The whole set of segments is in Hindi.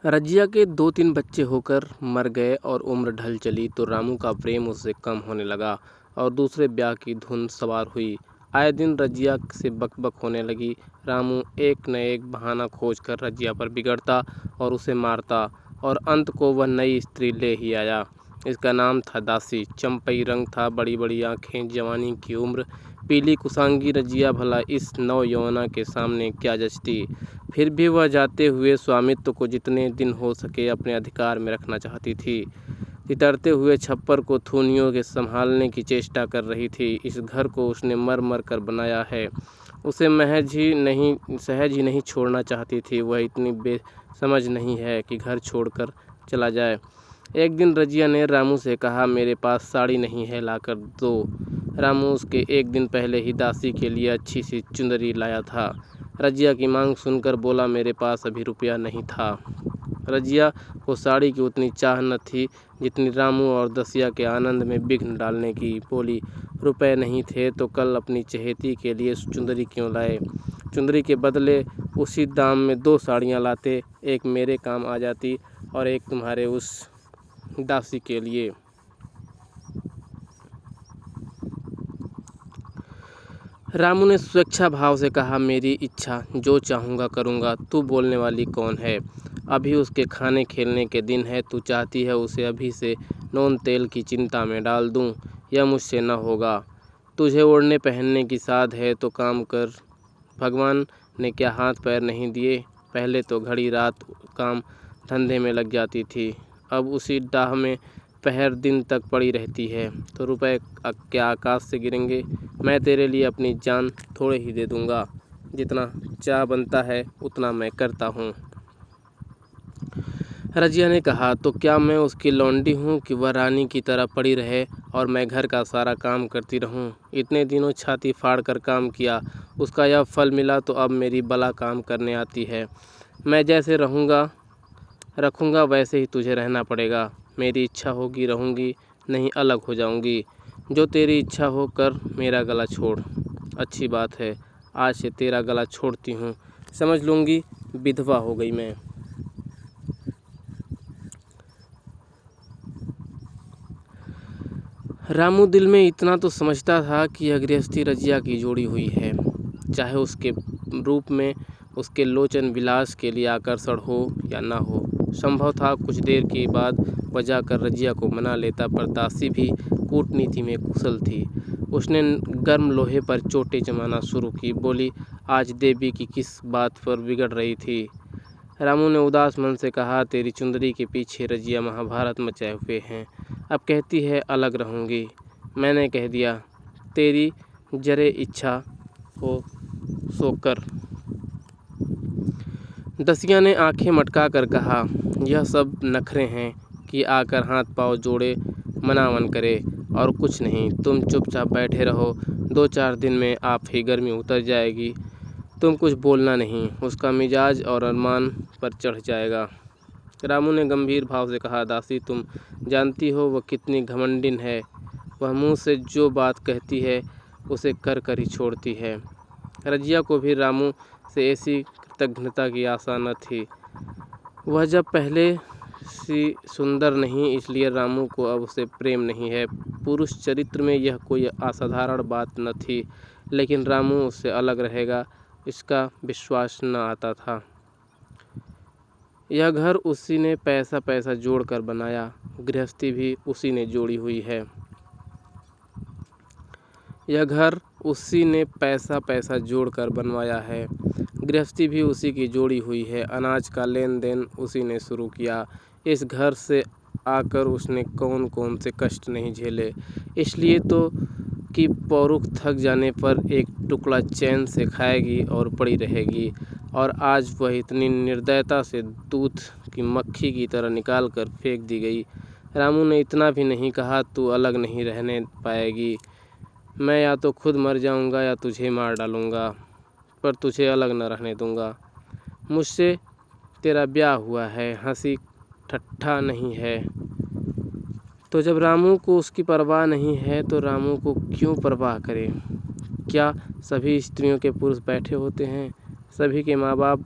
रजिया के 2-3 बच्चे होकर मर गए और उम्र ढल चली तो रामू का प्रेम उससे कम होने लगा और दूसरे ब्याह की धुन सवार हुई। आए दिन रजिया से बकबक होने लगी। रामू एक न एक बहाना खोजकर रजिया पर बिगड़ता और उसे मारता और अंत को वह नई स्त्री ले ही आया। इसका नाम था दासी। चंपई रंग था, बड़ी बड़ी आंखें, जवानी की उम्र। पीली कुशांगी रजिया भला इस नौयौवना के सामने क्या जचती। फिर भी वह जाते हुए स्वामित्व को जितने दिन हो सके अपने अधिकार में रखना चाहती थी। तितरते हुए छप्पर को थूनियों के संभालने की चेष्टा कर रही थी। इस घर को उसने मर मर कर बनाया है। उसे सहज ही नहीं छोड़ना चाहती थी। वह इतनी बेसमझ नहीं है कि घर छोड़कर चला जाए। एक दिन रजिया ने रामू से कहा, मेरे पास साड़ी नहीं है, लाकर दो। रामू उसके एक दिन पहले ही दासी के लिए अच्छी सी चुंदरी लाया था। रजिया की मांग सुनकर बोला, मेरे पास अभी रुपया नहीं था। रजिया को साड़ी की उतनी चाह न थी जितनी रामू और दसिया के आनंद में विघ्न डालने की। बोली, रुपए नहीं थे तो कल अपनी चहेती के लिए चुंदरी क्यों लाए? चुंदरी के बदले उसी दाम में 2 साड़ियाँ लाते, एक मेरे काम आ जाती और एक तुम्हारे उस दासी के लिए। रामू ने स्वेच्छा भाव से कहा, मेरी इच्छा, जो चाहूँगा करूँगा। तू बोलने वाली कौन है? अभी उसके खाने खेलने के दिन है। तू चाहती है उसे अभी से नून तेल की चिंता में डाल दूँ? यह मुझसे न होगा। तुझे ओढ़ने पहनने की साध है तो काम कर। भगवान ने क्या हाथ पैर नहीं दिए? पहले तो घड़ी रात काम धंधे में लग जाती थी, अब उसी डाह में पहर दिन तक पड़ी रहती है। तो रुपए क्या आकाश से गिरेंगे? मैं तेरे लिए अपनी जान थोड़े ही दे दूँगा। जितना चाह बनता है उतना मैं करता हूँ। रजिया ने कहा, तो क्या मैं उसकी लौंडी हूँ कि वह रानी की तरह पड़ी रहे और मैं घर का सारा काम करती रहूँ? इतने दिनों छाती फाड़ कर काम किया, उसका यह फल मिला तो अब मेरी बला काम करने आती है। मैं जैसे रखूँगा वैसे ही तुझे रहना पड़ेगा। मेरी इच्छा होगी रहूँगी, नहीं अलग हो जाऊँगी। जो तेरी इच्छा हो कर, मेरा गला छोड़। अच्छी बात है, आज से तेरा गला छोड़ती हूँ। समझ लूँगी विधवा हो गई मैं। रामू दिल में इतना तो समझता था कि यह गृहस्थी रजिया की जोड़ी हुई है। चाहे उसके रूप में उसके लोचन विलास के लिए आकर्षण हो या ना हो। संभव था कुछ देर के बाद वह जाकर रजिया को मना लेता, पर दासी भी कूटनीति में कुशल थी। उसने गर्म लोहे पर चोटें जमाना शुरू की। बोली, आज देवी की किस बात पर बिगड़ रही थी? रामू ने उदास मन से कहा, तेरी चुंदरी के पीछे रजिया महाभारत मचाए हुए हैं। अब कहती है अलग रहूँगी। मैंने कह दिया, तेरी जरे इच्छा हो सो कर। दसिया ने आंखें मटका कर कहा, यह सब नखरे हैं कि आकर हाथ पाँव जोड़े मनावन करे और कुछ नहीं। तुम चुपचाप बैठे रहो, 2-4 दिन में आप ही गर्मी उतर जाएगी। तुम कुछ बोलना नहीं, उसका मिजाज और अरमान पर चढ़ जाएगा। रामू ने गंभीर भाव से कहा, दासी तुम जानती हो वह कितनी घमंडिन है। वह मुंह से जो बात कहती है उसे कर कर ही छोड़ती है। रजिया को भी रामू से ऐसी कृतज्ञता की आशा न थी। वह जब पहले सी सुंदर नहीं, इसलिए रामू को अब उसे प्रेम नहीं है। पुरुष चरित्र में यह कोई असाधारण बात न थी, लेकिन रामू उससे अलग रहेगा इसका विश्वास न आता था। यह घर उसी ने पैसा जोड़ कर बनाया, गृहस्थी भी उसी ने जोड़ी हुई है। यह घर उसी ने पैसा जोड़ कर बनवाया है, गृहस्थी भी उसी की जोड़ी हुई है। अनाज का लेन देन उसी ने शुरू किया। इस घर से आकर उसने कौन कौन से कष्ट नहीं झेले। इसलिए तो कि पौरुख थक जाने पर एक टुकड़ा चैन से खाएगी और पड़ी रहेगी। और आज वह इतनी निर्दयता से दूध की मक्खी की तरह निकाल कर फेंक दी गई। रामू ने इतना भी नहीं कहा, तू अलग नहीं रहने पाएगी। मैं या तो खुद मर जाऊंगा या तुझे मार डालूंगा, पर तुझे अलग न रहने दूंगा। मुझसे तेरा ब्याह हुआ है, हंसी ठट्ठा नहीं है। तो जब रामू को उसकी परवाह नहीं है तो रामू को क्यों परवाह करे? क्या सभी स्त्रियों के पुरुष बैठे होते हैं? सभी के माँ बाप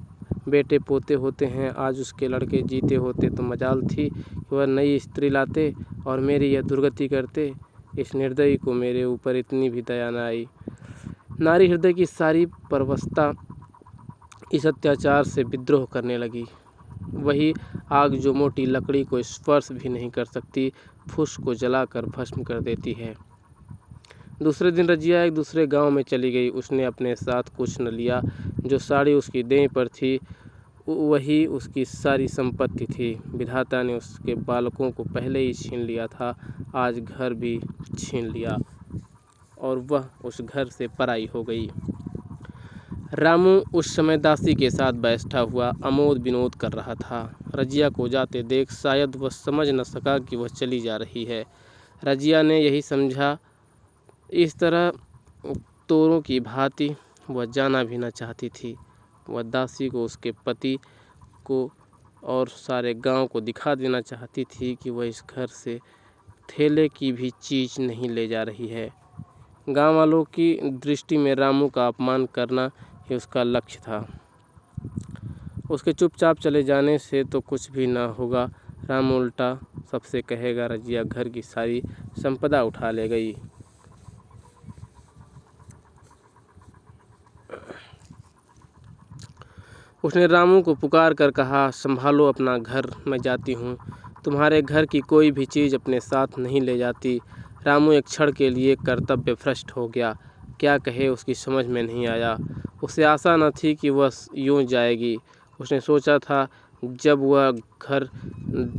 बेटे पोते होते हैं। आज उसके लड़के जीते होते तो मजाल थी कि वह नई स्त्री लाते और मेरी यह दुर्गति करते। इस निर्दयी को मेरे ऊपर इतनी भी दया न आई। नारी हृदय की सारी परवशता इस अत्याचार से विद्रोह करने लगी। वही आग जो मोटी लकड़ी को स्पर्श भी नहीं कर सकती, फूस को जलाकर भस्म कर देती है। दूसरे दिन रजिया एक दूसरे गांव में चली गई। उसने अपने साथ कुछ न लिया। जो साड़ी उसकी देह पर थी वही उसकी सारी संपत्ति थी। विधाता ने उसके बालकों को पहले ही छीन लिया था, आज घर भी छीन लिया और वह उस घर से पराई हो गई। रामू उस समय दासी के साथ बैठा हुआ आमोद विनोद कर रहा था। रजिया को जाते देख शायद वह समझ न सका कि वह चली जा रही है। रजिया ने यही समझा। इस तरह तोरों की भांति वह जाना भी न चाहती थी। वह दासी को, उसके पति को और सारे गांव को दिखा देना चाहती थी कि वह इस घर से थैले की भी चीज़ नहीं ले जा रही है। गांव वालों की दृष्टि में रामू का अपमान करना ही उसका लक्ष्य था। उसके चुपचाप चले जाने से तो कुछ भी न होगा। रामू उल्टा सबसे कहेगा रजिया घर की सारी संपदा उठा ले गई। उसने रामू को पुकार कर कहा, संभालो अपना घर, मैं जाती हूँ। तुम्हारे घर की कोई भी चीज़ अपने साथ नहीं ले जाती। रामू एक क्षण के लिए कर्तव्य भ्रष्ट हो गया। क्या कहे उसकी समझ में नहीं आया। उसे आशा न थी कि वह यूँ जाएगी। उसने सोचा था जब वह घर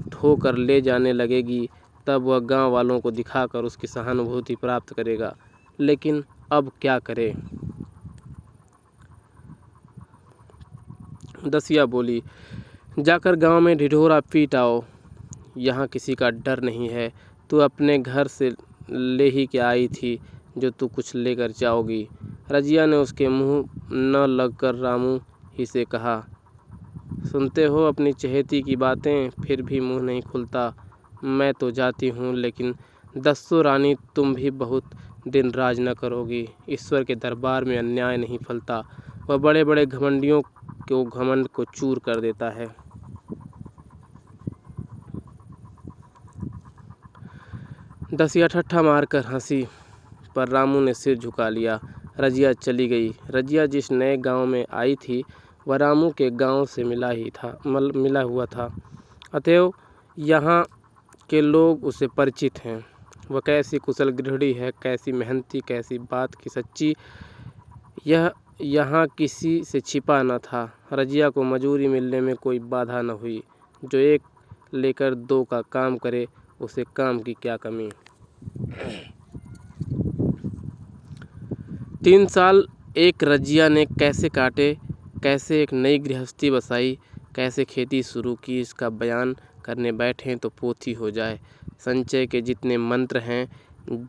ढोकर ले जाने लगेगी तब वह गांव वालों को दिखाकर उसकी सहानुभूति प्राप्त करेगा, लेकिन अब क्या करे। दसिया बोली, जाकर गांव में ढिढोरा पीट आओ, यहाँ किसी का डर नहीं है। तू अपने घर से ले ही के आई थी जो तू कुछ लेकर जाओगी। रजिया ने उसके मुंह न लगकर रामू ही से कहा, सुनते हो अपनी चहेती की बातें, फिर भी मुंह नहीं खुलता। मैं तो जाती हूँ, लेकिन दस्सो रानी तुम भी बहुत दिन राज न करोगी। ईश्वर के दरबार में अन्याय नहीं फलता। वह बड़े बड़े घमंडियों को घमंड को चूर कर देता है। दसिया ठट्ठा मारकर हंसी, पर रामू ने सिर झुका लिया। रजिया चली गई। रजिया जिस नए गांव में आई थी वह रामू के गांव से मिला हुआ था, अतएव यहाँ के लोग उसे परिचित हैं। वह कैसी कुशल गृहिणी है, कैसी मेहनती, कैसी बात की सच्ची, यह यहाँ किसी से छिपा न था। रजिया को मजूरी मिलने में कोई बाधा न हुई। जो एक लेकर दो का काम करे, उसे काम की क्या कमी। 3 साल एक रजिया ने कैसे काटे, कैसे एक नई गृहस्थी बसाई, कैसे खेती शुरू की, इसका बयान करने बैठें तो पोथी हो जाए। संचय के जितने मंत्र हैं,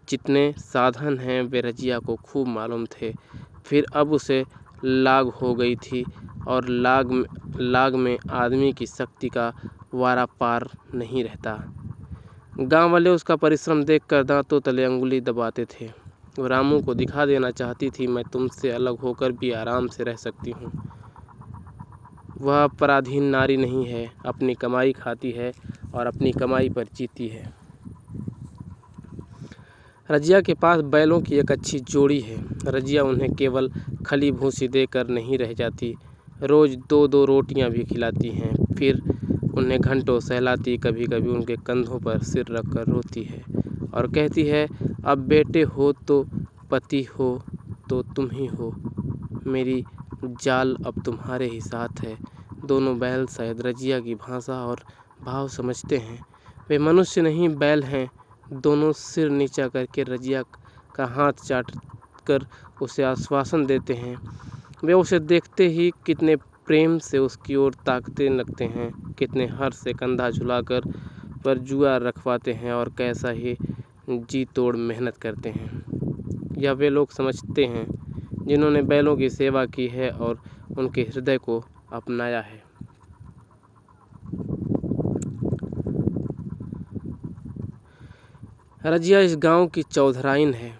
जितने साधन हैं, वे रजिया को खूब मालूम थे। फिर अब उसे लाग हो गई थी और लाग में आदमी की शक्ति का वारा पार नहीं रहता। गांव वाले उसका परिश्रम देखकर दांतों तले अंगुली दबाते थे। वो रामू को दिखा देना चाहती थी, मैं तुमसे अलग होकर भी आराम से रह सकती हूँ। वह पराधीन नारी नहीं है, अपनी कमाई खाती है और अपनी कमाई पर जीती है। रजिया के पास बैलों की एक अच्छी जोड़ी है। रजिया उन्हें केवल खली भूसी देकर नहीं रह जाती, रोज़ 2-2 रोटियां भी खिलाती हैं। फिर उन्हें घंटों सहलाती, कभी कभी उनके कंधों पर सिर रखकर रोती है और कहती है, अब बेटे हो तो पति हो तो तुम ही हो, मेरी जाल अब तुम्हारे ही साथ है। दोनों बैल शायद रजिया की भाषा और भाव समझते हैं। वे मनुष्य नहीं, बैल हैं। दोनों सिर नीचा करके रजिया का हाथ चाट कर उसे आश्वासन देते हैं। वे उसे देखते ही कितने प्रेम से उसकी ओर ताकते लगते हैं, कितने हर्ष से कंधा झुलाकर पर जुआ रखवाते हैं और कैसा ही जी तोड़ मेहनत करते हैं। यह वे लोग समझते हैं जिन्होंने बैलों की सेवा की है और उनके हृदय को अपनाया है। रजिया इस गांव की चौधराइन है।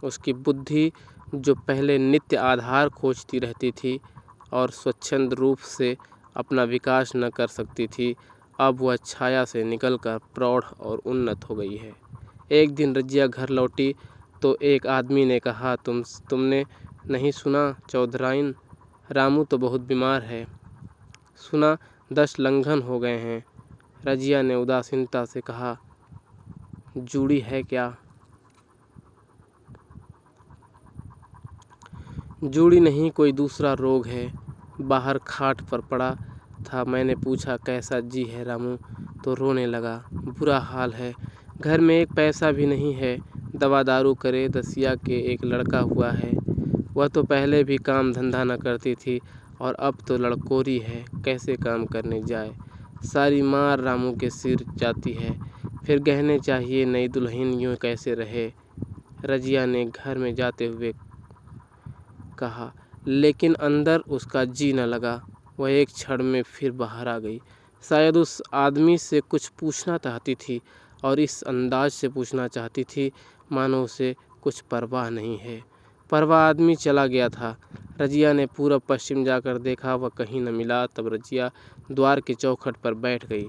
उसकी बुद्धि जो पहले नित्य आधार खोजती रहती थी और स्वच्छंद रूप से अपना विकास न कर सकती थी, अब वह छाया से निकलकर प्रौढ़ और उन्नत हो गई है। एक दिन रजिया घर लौटी तो एक आदमी ने कहा, तुमने नहीं सुना चौधराइन, रामू तो बहुत बीमार है। सुना 10 लंघन हो गए हैं। रजिया ने उदासीनता से कहा, जूड़ी है क्या? जूड़ी नहीं, कोई दूसरा रोग है। बाहर खाट पर पड़ा था, मैंने पूछा कैसा जी है रामू, तो रोने लगा। बुरा हाल है, घर में एक पैसा भी नहीं है। दवा दारू करे दसिया के एक लड़का हुआ है, वह तो पहले भी काम धंधा न करती थी और अब तो लड़कोरी है, कैसे काम करने जाए। सारी मार रामू के सिर जाती है, फिर गहने चाहिए, नई दुल्हन, यूँ कैसे रहे। रजिया ने घर में जाते हुए कहा, लेकिन अंदर उसका जी न लगा। वह एक क्षण में फिर बाहर आ गई। शायद उस आदमी से कुछ पूछना चाहती थी और इस अंदाज से पूछना चाहती थी मानो उसे कुछ परवाह नहीं है, पर वह आदमी चला गया था। रजिया ने पूरब पश्चिम जाकर देखा, वह कहीं न मिला। तब रजिया द्वार के चौखट पर बैठ गई।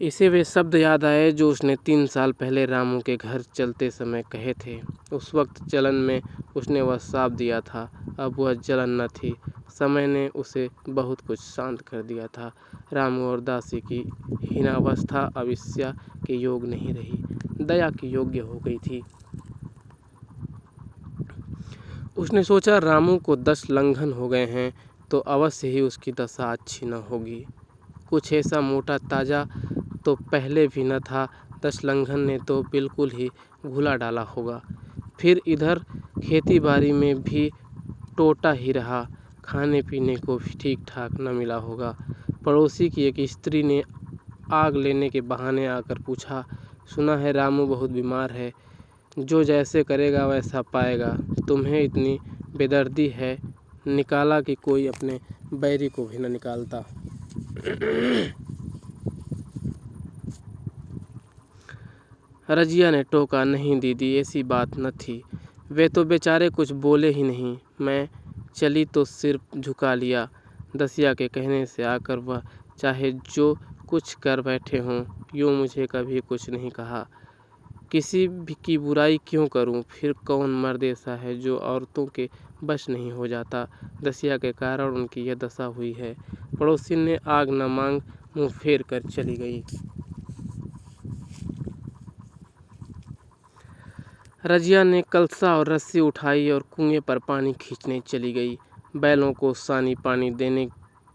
इसे वे शब्द याद आए जो उसने 3 साल पहले रामू के घर चलते समय कहे थे। उस वक्त जलन में उसने वह श्राप दिया था, अब वह जलन न थी। समय ने उसे बहुत कुछ शांत कर दिया था। रामू और दासी की हीनावस्था अब ईर्ष्या के योग नहीं रही, दया के योग्य हो गई थी। उसने सोचा, रामू को 10 लंघन हो गए हैं तो अवश्य ही उसकी दशा अच्छी न होगी। कुछ ऐसा मोटा ताजा तो पहले भी न था, 10 लंघन ने तो बिल्कुल ही घुला डाला होगा। फिर इधर खेती बाड़ी में भी टोटा ही रहा, खाने पीने को भी ठीक ठाक न मिला होगा। पड़ोसी की एक स्त्री ने आग लेने के बहाने आकर पूछा, सुना है रामू बहुत बीमार है, जो जैसे करेगा वैसा पाएगा। तुम्हें इतनी बेदर्दी है, निकाला कि कोई अपने बैरी को भी न निकालता। रजिया ने टोका, नहीं दीदी, ऐसी बात न थी। वे तो बेचारे कुछ बोले ही नहीं। मैं चली तो सिर झुका लिया। दसिया के कहने से आकर वह चाहे जो कुछ कर बैठे हों, यूँ मुझे कभी कुछ नहीं कहा। किसी भी की बुराई क्यों करूं? फिर कौन मर्द ऐसा है जो औरतों के बस नहीं हो जाता? दसिया के कारण उनकी यह दशा हुई है। पड़ोसी ने आग न मांग मुँह फेर कर चली गई। रजिया ने कलसा और रस्सी उठाई और कुएं पर पानी खींचने चली गई। बैलों को सानी पानी देने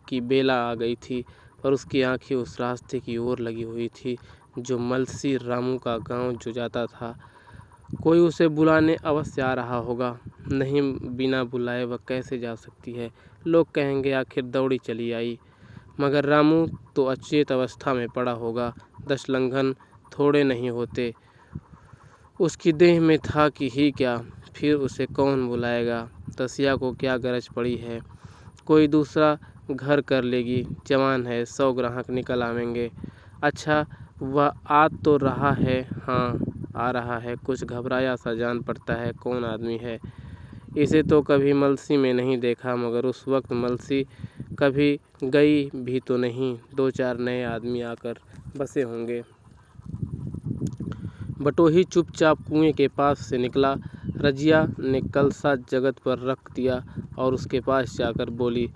की बेला आ गई थी, पर उसकी आंखें उस रास्ते की ओर लगी हुई थी जो मलसी रामू का गांव जो जाता था। कोई उसे बुलाने अवश्य आ रहा होगा। नहीं, बिना बुलाए वह कैसे जा सकती है? लोग कहेंगे आखिर दौड़ी चली आई। मगर रामू तो अचेत अवस्था में पड़ा होगा। 10 लंघन थोड़े नहीं होते, उसकी देह में था कि ही क्या। फिर उसे कौन बुलाएगा? दसिया को क्या गरज पड़ी है? कोई दूसरा घर कर लेगी, जवान है, 100 ग्राहक निकल आवेंगे। अच्छा, वह आ तो रहा है। हाँ, आ रहा है। कुछ घबराया सा जान पड़ता है। कौन आदमी है? इसे तो कभी मलसी में नहीं देखा, मगर उस वक्त मलसी कभी गई भी तो नहीं। 2-4 नए आदमी आकर बसे होंगे। बटोही चुपचाप कुएं के पास से निकला। रजिया ने कलसा जगत पर रख दिया और उसके पास जाकर बोली,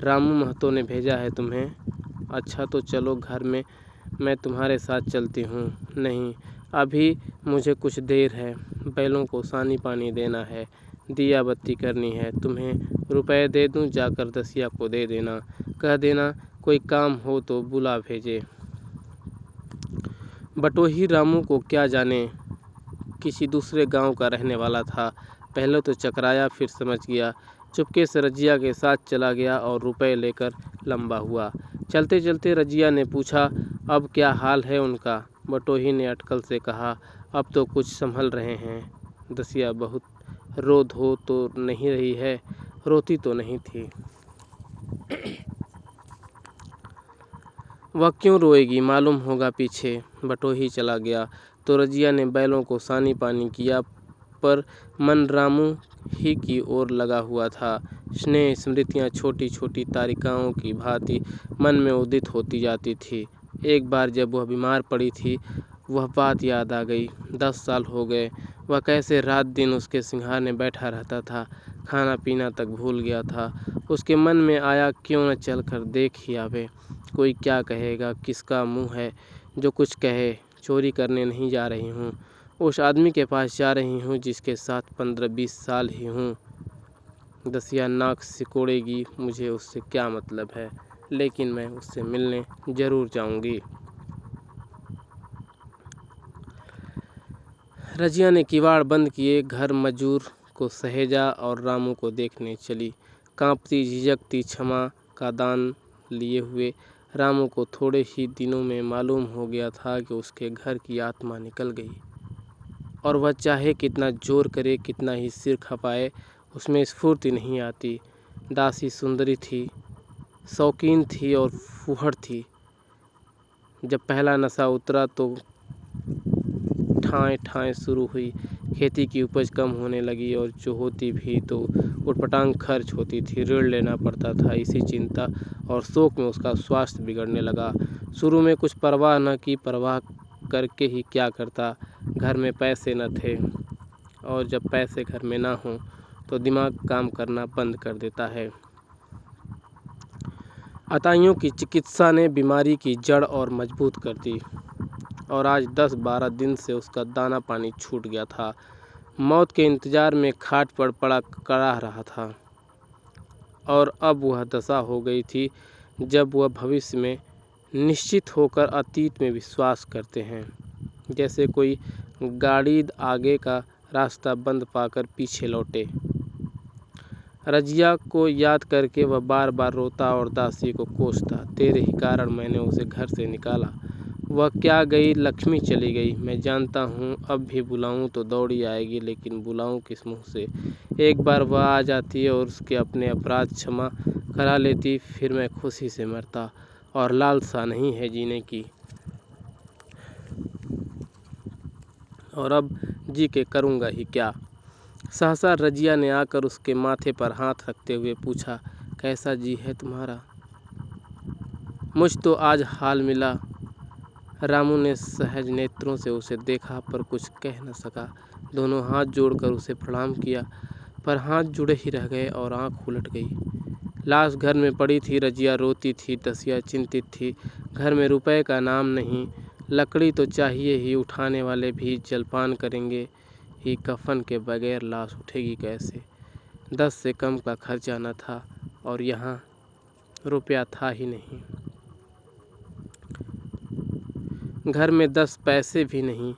रामू महतो ने भेजा है तुम्हें? अच्छा तो चलो घर में, मैं तुम्हारे साथ चलती हूँ। नहीं, अभी मुझे कुछ देर है। बैलों को सानी पानी देना है, दिया बत्ती करनी है। तुम्हें रुपए दे दूँ, जाकर दसिया को दे देना। कह देना कोई काम हो तो बुला भेजे। बटोही रामू को क्या जाने, किसी दूसरे गांव का रहने वाला था। पहले तो चकराया, फिर समझ गया। चुपके से रजिया के साथ चला गया और रुपए लेकर लंबा हुआ। चलते चलते रजिया ने पूछा, अब क्या हाल है उनका? बटोही ने अटकल से कहा, अब तो कुछ संभल रहे हैं। दसिया बहुत रो धो तो नहीं रही है? रोती तो नहीं थी। वह क्यों रोएगी, मालूम होगा पीछे। बटोही चला गया तो रजिया ने बैलों को सानी पानी किया, पर मन रामू ही की ओर लगा हुआ था। स्नेह स्मृतियाँ छोटी छोटी तारिकाओं की भांति मन में उदित होती जाती थी। एक बार जब वह बीमार पड़ी थी, वह बात याद आ गई। 10 साल हो गए, वह कैसे रात दिन उसके सिंहारने बैठा रहता था, खाना पीना तक भूल गया था। उसके मन में आया, क्यों न चल कर देख ही आवे। कोई क्या कहेगा, किसका मुँह है जो कुछ कहे। चोरी करने नहीं जा रही हूँ, उस आदमी के पास जा रही हूँ जिसके साथ 15-20 साल ही हूँ। दसिया नाक सिकोड़ेगी, मुझे उससे क्या मतलब है, लेकिन मैं उससे मिलने ज़रूर जाऊंगी। रजिया ने किवाड़ बंद किए, घर मजूर को सहेजा और रामू को देखने चली। कांपती झिझकती क्षमा का दान लिए हुए रामू को थोड़े ही दिनों में मालूम हो गया था कि उसके घर की आत्मा निकल गई, और वह चाहे कितना जोर करे, कितना ही सिर खपाए, उसमें स्फूर्ति नहीं आती। दासी सुंदरी थी, शौकीन थी और फूहड़ थी। जब पहला नशा उतरा तो ठाएँ ठाएँ शुरू हुई। खेती की उपज कम होने लगी, और जो होती भी तो उटपटांग खर्च होती थी, ऋण लेना पड़ता था। इसी चिंता और शोक में उसका स्वास्थ्य बिगड़ने लगा। शुरू में कुछ परवाह न की, परवाह करके ही क्या करता, घर में पैसे न थे, और जब पैसे घर में ना हों तो दिमाग काम करना बंद कर देता है। अताइयों की चिकित्सा ने बीमारी की जड़ और मजबूत कर दी, और आज 10-12 दिन से उसका दाना पानी छूट गया था। मौत के इंतजार में खाट पर पड़ा कराह रहा था, और अब वह दशा हो गई थी जब वह भविष्य में निश्चित होकर अतीत में विश्वास करते हैं। जैसे कोई गाड़ी आगे का रास्ता बंद पाकर पीछे लौटे। रजिया को याद करके वह बार बार रोता और दासी को कोसता, तेरे ही कारण मैंने उसे घर से निकाला। वह क्या गई, लक्ष्मी चली गई, मैं जानता हूँ। अब भी बुलाऊँ तो दौड़ी आएगी, लेकिन बुलाऊँ किस मुँह से। एक बार वह आ जाती और उसके अपने अपराध क्षमा करा लेती, फिर मैं खुशी से मरता, और लालसा नहीं है जीने की। और अब जी के करूँगा ही क्या। सहसा रजिया ने आकर उसके माथे पर हाथ रखते हुए पूछा, कैसा जी है तुम्हारा। मुझ तो आज हाल मिला। रामू ने सहज नेत्रों से उसे देखा, पर कुछ कह न सका। दोनों हाथ जोड़कर उसे प्रणाम किया, पर हाथ जुड़े ही रह गए और आंख उलट गई। लाश घर में पड़ी थी, रजिया रोती थी, दसिया चिंतित थी। घर में रुपए का नाम नहीं, लकड़ी तो चाहिए ही, उठाने वाले भी जलपान करेंगे ही, कफन के बगैर लाश उठेगी कैसे। 10 से कम का खर्चा न था, और यहाँ रुपया था ही नहीं। घर में 10 पैसे भी नहीं।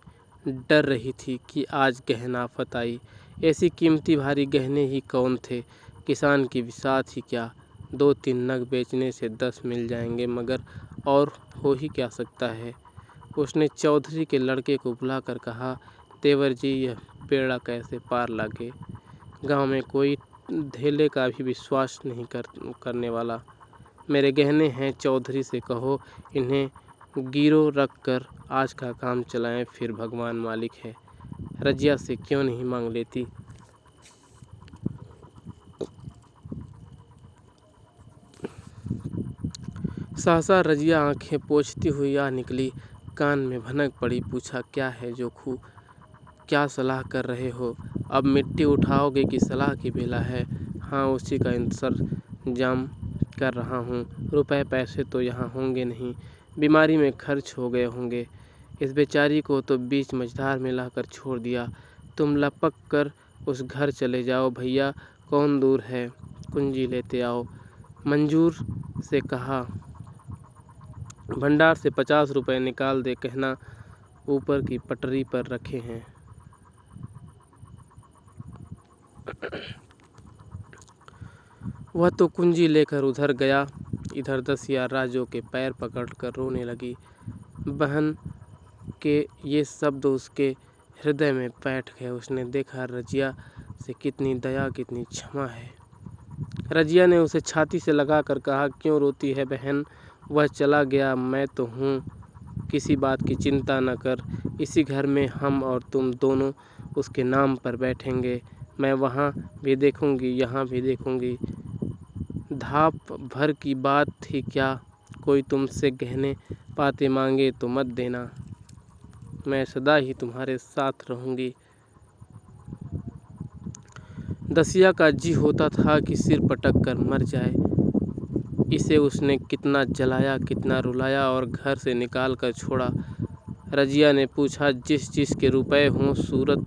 डर रही थी कि आज गहना आफत आई। ऐसी कीमती भारी गहने ही कौन थे, किसान की बिसात ही क्या। 2-3 नग बेचने से 10 मिल जाएंगे, मगर और हो ही क्या सकता है। उसने चौधरी के लड़के को बुलाकर कहा, देवर जी, यह बेड़ा कैसे पार लागे। गांव में कोई धेले का भी विश्वास नहीं करने वाला। मेरे गहने हैं, चौधरी से कहो इन्हें गिरो रख कर आज का काम चलाएं, फिर भगवान मालिक है। रजिया से क्यों नहीं मांग लेती। सहसा रजिया आंखें पोंछती हुई आ निकली, कान में भनक पड़ी। पूछा, क्या है जोखू, क्या सलाह कर रहे हो। अब मिट्टी उठाओगे कि सलाह की बेला है। हाँ, उसी का इंतजाम कर रहा हूँ। रुपए पैसे तो यहाँ होंगे नहीं, बीमारी में खर्च हो गए होंगे। इस बेचारी को तो बीच मझधार में लाकर छोड़ दिया। तुम लपक कर उस घर चले जाओ, भैया कौन दूर है, कुंजी लेते आओ। मंजूर से कहा, भंडार से 50 रुपये निकाल दे, कहना ऊपर की पटरी पर रखे हैं। वह तो कुंजी लेकर उधर गया। इधर दसिया राजू के पैर पकड़कर रोने लगी। बहन के ये शब्द उसके हृदय में बैठ गए। उसने देखा रजिया से कितनी दया, कितनी क्षमा है। रजिया ने उसे छाती से लगाकर कहा, क्यों रोती है बहन, वह चला गया, मैं तो हूँ, किसी बात की चिंता न कर। इसी घर में हम और तुम दोनों उसके नाम पर बैठेंगे। मैं वहाँ भी देखूँगी, यहाँ भी देखूँगी। धाप भर की बात थी क्या, कोई तुमसे गहने पाते मांगे तो मत देना, मैं सदा ही तुम्हारे साथ रहूँगी। दसिया का जी होता था कि सिर पटक कर मर जाए। इसे उसने कितना जलाया, कितना रुलाया और घर से निकाल कर छोड़ा। रजिया ने पूछा, जिस के रुपए हों सूरत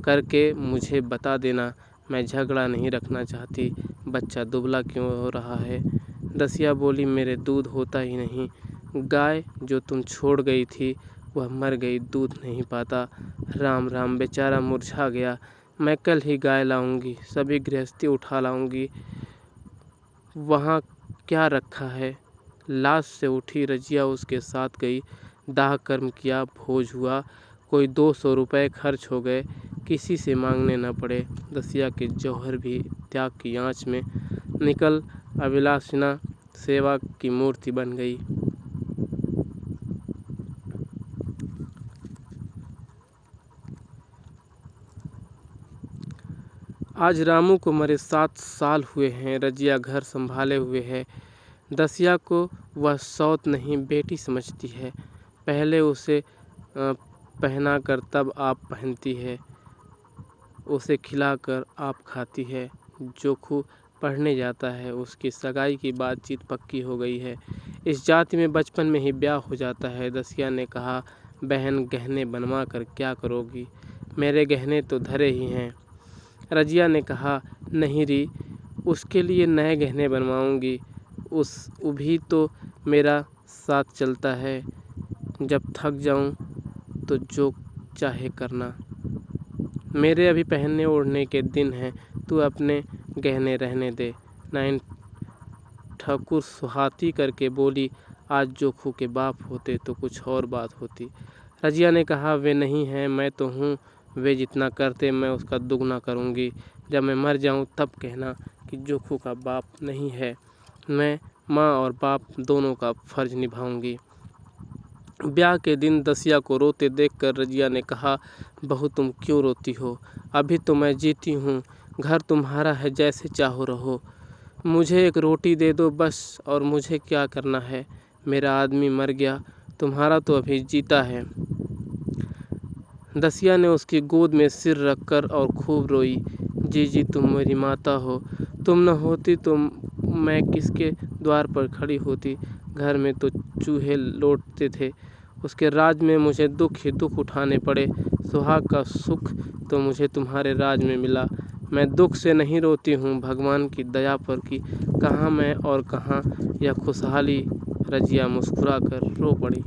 करके मुझे बता देना, मैं झगड़ा नहीं रखना चाहती। बच्चा दुबला क्यों हो रहा है? दसिया बोली, मेरे दूध होता ही नहीं। गाय जो तुम छोड़ गई थी वह मर गई, दूध नहीं पाता। राम राम, बेचारा मुरझा गया। मैं कल ही गाय लाऊंगी, सभी गृहस्थी उठा लाऊंगी। वहाँ क्या रखा है? लाश से उठी रजिया उसके साथ गई। दाह कर्म किया, भोज हुआ, कोई 200 रुपये खर्च हो गए, किसी से मांगने न पड़े। दसिया के जौहर भी त्याग की आँच में निकल अभिलाषिना सेवा की मूर्ति बन गई। आज रामू को मरे 7 साल हुए हैं। रजिया घर संभाले हुए है। दसिया को वह सौत नहीं बेटी समझती है। पहले उसे पहना कर तब आप पहनती है, उसे खिलाकर आप खाती है। जोखू पढ़ने जाता है, उसकी सगाई की बातचीत पक्की हो गई है। इस जाति में बचपन में ही ब्याह हो जाता है। दसिया ने कहा, बहन गहने बनवा कर क्या करोगी? मेरे गहने तो धरे ही हैं। रजिया ने कहा, नहीं री, उसके लिए नए गहने बनवाऊंगी। वो भी तो मेरा साथ चलता है। जब थक जाऊं तो जो चाहे करना। मेरे अभी पहनने ओढ़ने के दिन हैं, तू अपने गहने रहने दे। नाइन ठाकुर सुहाती करके बोली, आज जोखू के बाप होते तो कुछ और बात होती। रजिया ने कहा, वे नहीं हैं, मैं तो हूँ। वे जितना करते मैं उसका दुगना करूँगी। जब मैं मर जाऊँ तब कहना कि जोखू का बाप नहीं है। मैं माँ और बाप दोनों का फर्ज निभाऊंगी। ब्याह के दिन दसिया को रोते देखकर रजिया ने कहा, बहू तुम क्यों रोती हो? अभी तो मैं जीती हूँ, घर तुम्हारा है, जैसे चाहो रहो। मुझे एक रोटी दे दो बस, और मुझे क्या करना है? मेरा आदमी मर गया, तुम्हारा तो अभी जीता है। दसिया ने उसकी गोद में सिर रखकर और खूब रोई। जी तुम मेरी माता हो, तुम न होती तो मैं किसके द्वार पर खड़ी होती? घर में तो चूहे लौटते थे, उसके राज में मुझे दुख ही दुख उठाने पड़े। सुहाग का सुख तो मुझे तुम्हारे राज में मिला। मैं दुख से नहीं रोती हूँ, भगवान की दया पर कि कहाँ मैं और कहाँ यह खुशहाली। रजिया मुस्कुरा कर रो पड़ी।